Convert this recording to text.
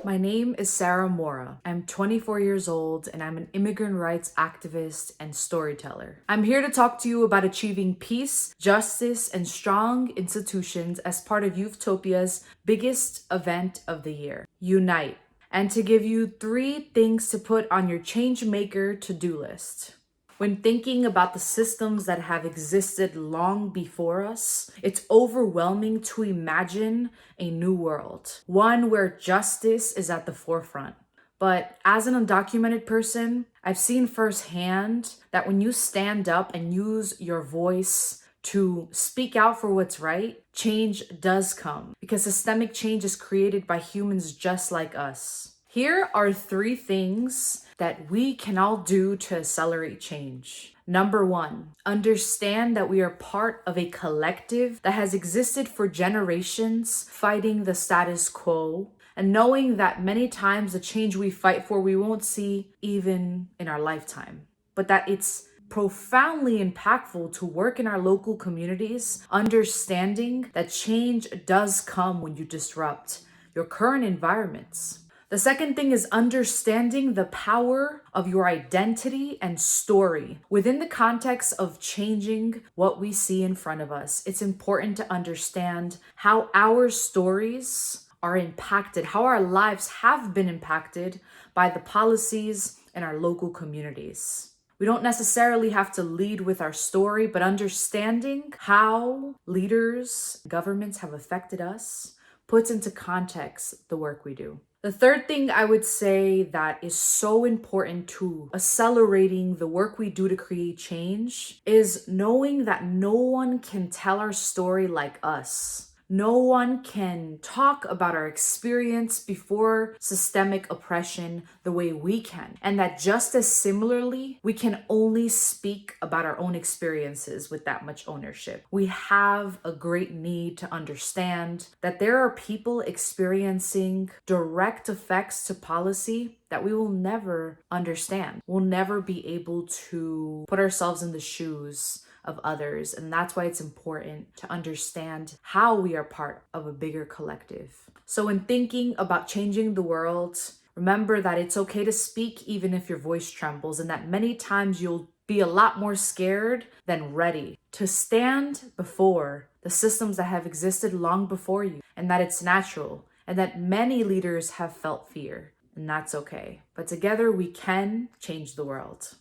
My name is Sara Mora. I'm 24 years old and I'm an immigrant rights activist and storyteller. I'm here to talk to you about achieving peace, justice, and strong institutions as part of Youthtopia's biggest event of the year, Unite, and to give you 3 things to put on your changemaker to-do list. When thinking about the systems that have existed long before us, it's overwhelming to imagine a new world, one where justice is at the forefront. But as an undocumented person, I've seen firsthand that when you stand up and use your voice to speak out for what's right, change does come, because systemic change is created by humans just like us. Here are 3 things that we can all do to accelerate change. Number 1, understand that we are part of a collective that has existed for generations, fighting the status quo, and knowing that many times the change we fight for we won't see even in our lifetime, but that it's profoundly impactful to work in our local communities, understanding that change does come when you disrupt your current environments. The second thing is understanding the power of your identity and story. Within the context of changing what we see in front of us, it's important to understand how our stories are impacted, how our lives have been impacted by the policies in our local communities. We don't necessarily have to lead with our story, but understanding how leaders, governments have affected us puts into context the work we do. The third thing I would say that is so important to accelerating the work we do to create change is knowing that no one can tell our story like us. No one can talk about our experience before systemic oppression the way we can. And that just as similarly, we can only speak about our own experiences with that much ownership. We have a great need to understand that there are people experiencing direct effects to policy that we will never understand. We'll never be able to put ourselves in the shoes of others. And that's why it's important to understand how we are part of a bigger collective. So in thinking about changing the world, remember that it's okay to speak even if your voice trembles, and that many times you'll be a lot more scared than ready to stand before the systems that have existed long before you, and that it's natural, and that many leaders have felt fear, and that's okay. But together we can change the world.